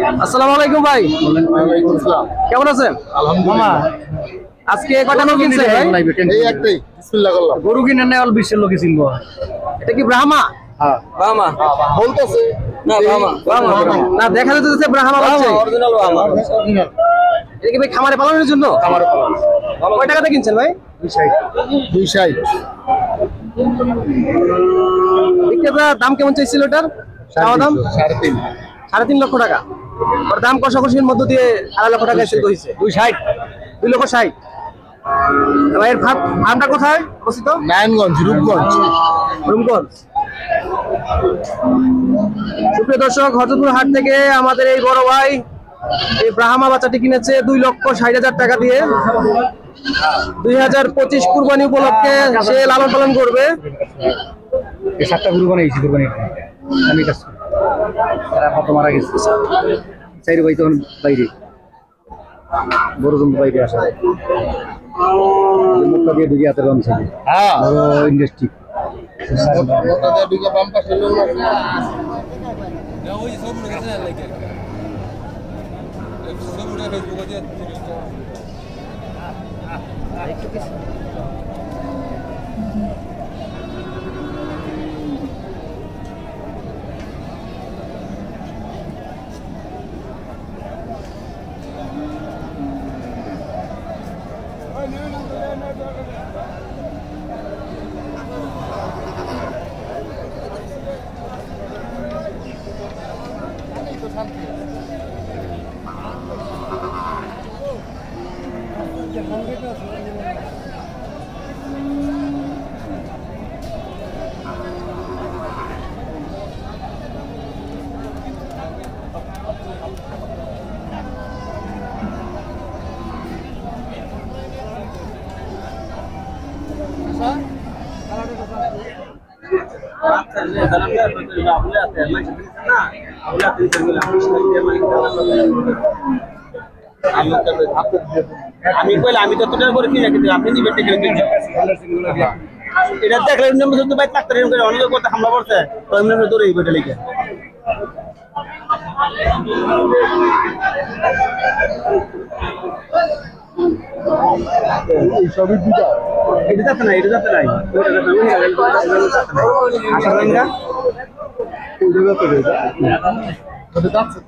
আসসালামু আলাইকুম ভাই। ওয়ালাইকুম আসসালাম। কেমন আছেন? আলহামদুলিল্লাহ। আজকে কয়টা লোক কিনছে ভাই? এই একটাই বিসমিল্লাহ করলাম। গরু কিনে নেই অল 20 লোক কিনবো। এটা কি ব্রাহ্মা? হ্যাঁ ব্রাহ্মা বলতেছে না ব্রাহ্মা না, দেখা যাচ্ছে ব্রাহ্মা বাচ্চা। অরিজিনাল ব্রাহ্মা। অরিজিনাল এটা কি ভাই খামারে পালনের জন্য? আমার পালন কয় টাকাতে কিনছেন ভাই? 260 বিক্রেতা দাম কেমন চাইছিল এটার? চাওয়া দাম 3.5 3.5 লক্ষ টাকা। ওর দাম কষাকষির মধ্য দিয়ে 2.5 লক্ষ টাকা সেল হয়েছে। 2.60 ভাই। এর ফার্মটা কোথায় অবস্থিত? নারায়ণগঞ্জ রূপগঞ্জ। রূপগঞ্জ। সুপ্রিয় দর্শক, হযরতপুর হাট থেকে আমাদের এই বড় ভাই এই ব্রাহ্মা বাচ্চাটি কিনেছে 2,60,000 টাকা দিয়ে। 2025 কুরবানি উপলক্ষে সে লালন পালন করবে। এই 7টা গরু বানাইছি কুরবানি। আমি কাজ করি। এরা কত মারা গেছে। চাইরে ভাই তখন বাইরে। বড় জন বাইরে আসে। মুখটা দিয়ে ঢুকে হাতে বাম ছিল। হ্যাঁ বড় ইন্ডাস্ট্রি। ওটা দিয়ে ঢুকে বাম পাশে লোক আছে। আমি কইলে আমি ততটা করে কিনে কিন্তু আপনি নিবেন এটা দেখলে শুধু ভাই ডাক্তার করে অনেক কথা হামলা করছে তো এমনি দৌড়ে বইটা লিখে এই সবই দুটা এটা যাচ্ছে না এটা যাচ্ছে নাই আশা করেন না ওটা যাচ্ছে এটা ওটা যাচ্ছে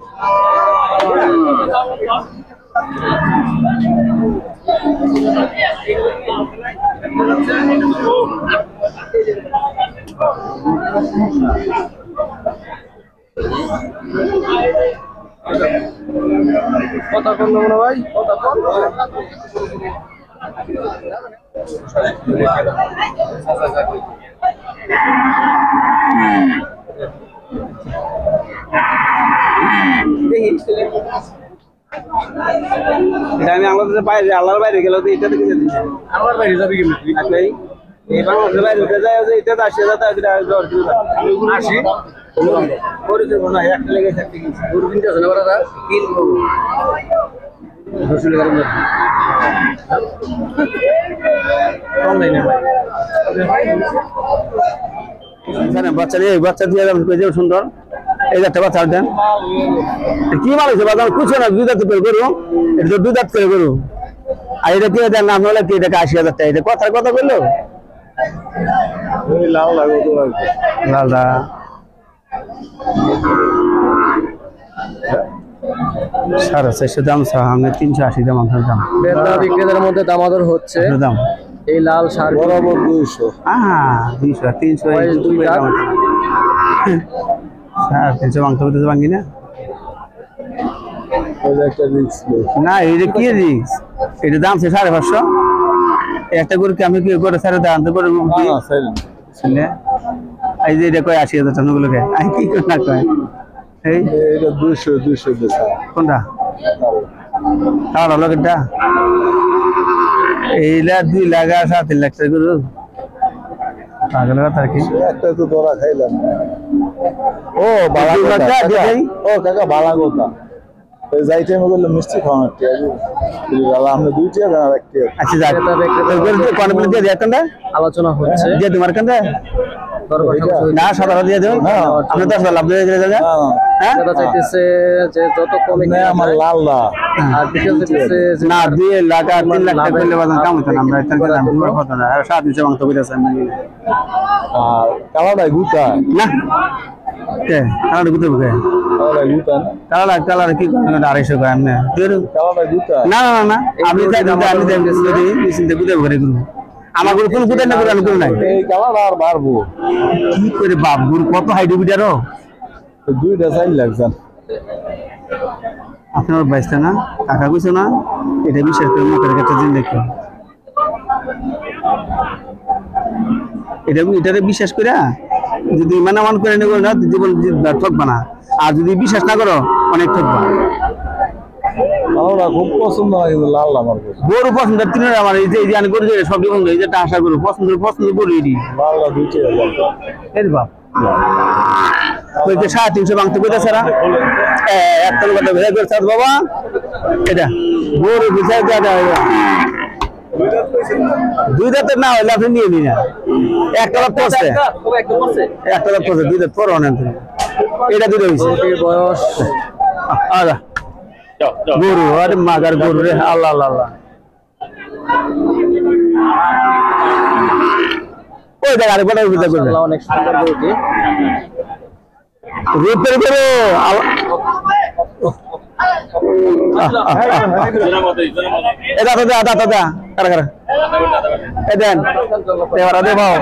কথা কোন না ভাই? কথা কোন? এটা আমি আমাদের বাইরে আল্লাহর বাইরে গেল তো এটা থেকে দিচ্ছি আমার বাইরে যাবি কি? আপনি এই বাংলাদেশের বাইরে উঠে যায় যে এটা 80,000 টাকা দিয়ে দর দিল 80 পরিচয় না একটা লেগে থাকতে গেছে গরু কিনতে আছে না বড়রা? কিনবো রসুন গরম কম নাই না ভাই এখানে বাচ্চা দিয়ে কইতে সুন্দর এই একটা বাচ্চা দেন কি মাল হইছে বাজার কুছ না দুই দাঁত করে করু এটা দুই দাঁত করে করু আর এটা কি দেন নাম হলো কি এটা 80,000 টাকা এটা কথা বললো ওই লাল লাগো তো লাগবে লালদা সাড়ে 400 দাম সামনে 380 দাম আপনার দাম ক্রেতা বিক্রেতার মধ্যে দামাদর হচ্ছে। দাম এই লাল সার বরাবর 200 200 300 বয়স দুই দাঁত। 300 মাংস হতে ভাঙি না ওটা একটা রিস্ক না এটা কি রিক্স এটা দাম 550 একটা করে কি আমি কি করে সারে দাম তো করে না সাইলেন্ট শুনে এই যে এটা কয় 80,000 টাকা গুলোকে আই কি করে না কয় এই এটা 200 বেচা কোনটা তাহলে লগেটা এইলা 2 লাখ আর 7 লাখ টাকা করে পাগল কথা কি একটা তো দরা খাইলাম ও বালা দুই কথা লাখ টাকা দেই। ও কাকা বালা কথা ওই যাই টাইমে বললো মিষ্টি খাওয়ানোর টিয়া বালা আমরা দুইটা না রাখতে আচ্ছা যাক কোন দিয়ে দিয়ে দেন আলোচনা হচ্ছে। দিয়ে তোমার কান্দা না 17 দিয়ে দেবেন আপনি 10 লাভ দিয়ে দিলে হ্যাঁ দাদা চাইতেছে যে যত কমে না আমার লাল না আর বিকেল চাইতেছে যে না 2 লাখ আর 3 লাখ টাকা করলে বাজান কাম হতো না আমরা এত দাম পুরো কত না আর 7 দিছে মাংস কইতাছে আর কালারটাই গুতা না কে কালার গুতে বকে কালারটাই গুতা কালার কি করে 250 কয় আমনে তোর কালারটাই গুতা না না না আপনি তাই দিতে আমি দেব যদি চিন্তা গুতে বকে গুরু আমার গুরু কোন গুতে না করে আমি নাই এই কালার আর মারবো কি করে বাপ গুরু কত হাইট বিটারো তো 2.5 লাখ জান আপনার বাইসটা না টাকা কইছো না এটা বিশ্বাস করে মুখের কাছে দিন দেখো এটারে বিশ্বাস করে যদি মান করে নেব না জীবন ঠকবা না আর যদি বিশ্বাস না করো অনেক ঠকবা কালারটা খুব পছন্দ হয় কিন্তু লাল আমার গরু পছন্দ তিন আমার এই যে আমি গরু সব বন্ধ এই যে আশা করু পছন্দ গরু এটি লালটা 2.5 এর বাপ ওই যে 350 বাংতে কইতা সারা একটা কথা ভেবে করছ বাবা এটা গরু বিচার দেয়া দুই দাঁতের না হইলে আপনি নিয়ে নিন একটা লাভ পড়ছে একটা লাভ পড়ছে দুই দাঁত পর অনেক এটা দুটো হয়েছে বয়স আদা গরু আরে মাগার গরু রে আল্লাহ আল্লাহ আল্লাহ ওই দেখ আরে বড় বিচার করবে অনেক সুন্দর গরুটি রূপের গরু এটা তো দা দাদা দা কারা কারা এ দেন দেওয়ারা দে ভাও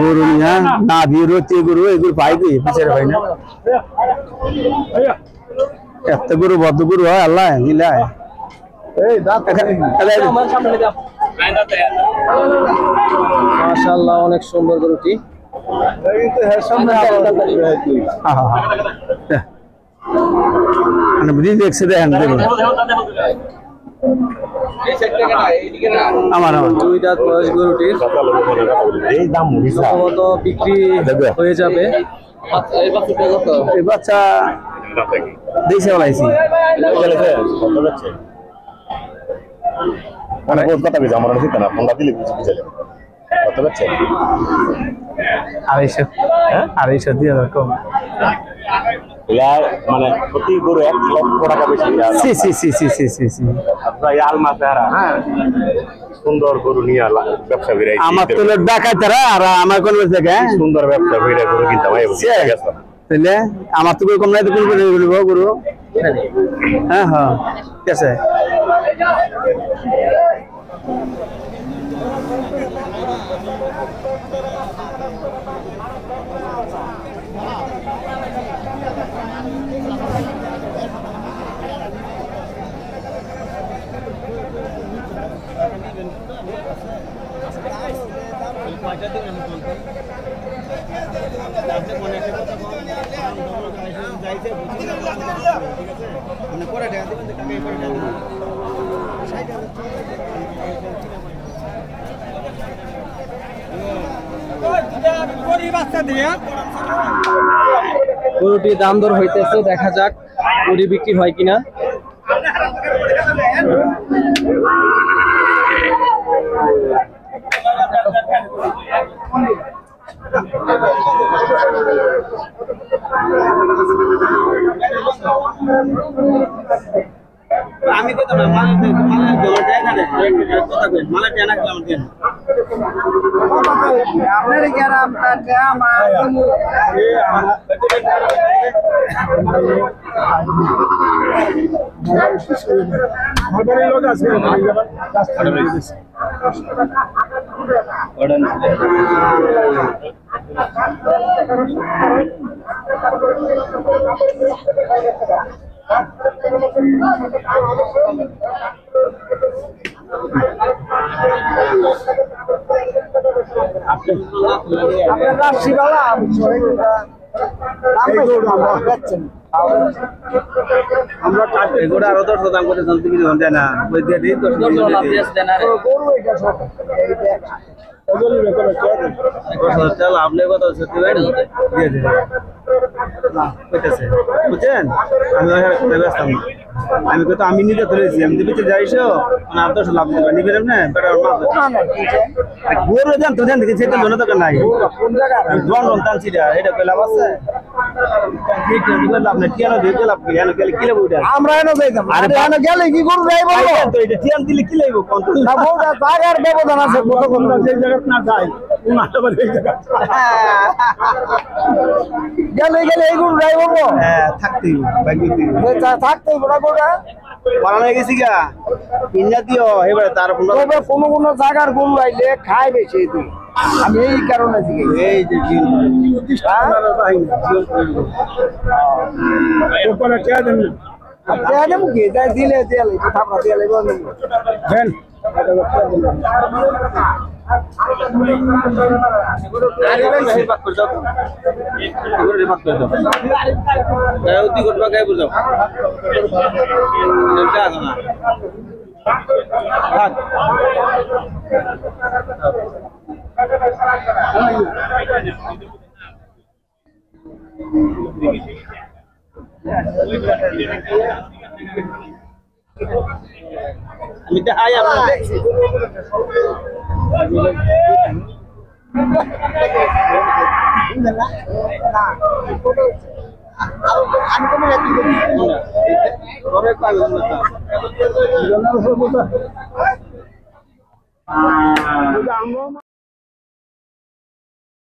গরু নিয়া না বিরতি গরু এগুলো পাই কি বিচার ভাই না এত গরু বদ্ধ গরু হয় আল্লাহ মিলায় এই দাঁত মাশাআল্লাহ অনেক সুন্দর গরুটি এই তো এর সামনে মানে বুঝি দেখছে দেখেন দেখুন আমার দুই দাঁত বয়স গরুটির এই দাম সম্ভবত বিক্রি হয়ে যাবে এই বাচ্চা দিয়েছে বলাইছি মানে বহুত কথা কইছে আমার ঠিক না ফোনটা দিলে কিছু বুঝালে কত বাচ্চা 250 দিয়ে দাও কম ইয়ার মানে প্রতি গরু 1 লক্ষ টাকা বেশি সি আপনারা ইয়াল মাছারা হ্যাঁ সুন্দর গরু নিয়ে ব্যবসা করে আমার তো লোক ডাকাইতারা আর আমার কোন জায়গা সুন্দর ব্যবসা করে গরু কিনতে ভাই তাহলে আমার তো কম নাই তো কোন করে বলবো গরু হ্যাঁ হ্যাঁ ঠিক আছে গরুটি দাম দর হইতেছে দেখা যাক গরু বিক্রি হয় কিনা আমি কত না মানে জলটা এখানে কথা কই মানে টানা গেলাম দেন আপনার কি আর আপনার কামা আমাদের লোক আছে অর্ডার আমরা এগুলো আরো 10 দাম করে জানতে কিছু দেয় না ওই দিয়ে দিই 10 দেন না গরু এটা সব চল আপনি কত সত্যি ভাই দিয়ে দিন না কইতেছে বুঝছেন আমি ব্যস্ত আমি কত আমি নিজে ধরেছি আমি দিতে যাইছো না তো লাভ দিবা নিবে না বেটা গরু জান তো জান দেখে সেটা মনে তো নাই কোন জায়গা জন জন টানছি এটা কই লাভ আছে ঠিক আছে লাভ না কেন দিতে লাভ কি এনে গেলে কি লাভ ওইটা আমরা এনে যাইতাম আরে এনে গেলে কি করব যাই বলবো তো এটা টিয়ান দিলে কি লাইব কোন তো না বউটা জায়গার ব্যবধান আছে কত কত যে জায়গা না যাই কোন আবার এই জায়গা গেলে গেলে এই গুণ যাই বলবো হ্যাঁ থাকতেই বাইকতে থাকতেই বড় বড় পালানো গেছি গা কিনা দিও এবারে তার তবে কোনো কোনো জায়গার গরু আইলে খায় বেশি তুই আমি এই কারণে শিখে এই যে জিন ওপরে কে দেন আপনি মুখে যাই দিলে দিলে থাপড়া দিলে বলেন দেন আরে ভাই বাক করে দাও এগুলো বাক করে দাও গায় উদি করবা গায় বুঝাও এটা না থাক আমি দেখাই আপনাদের আমি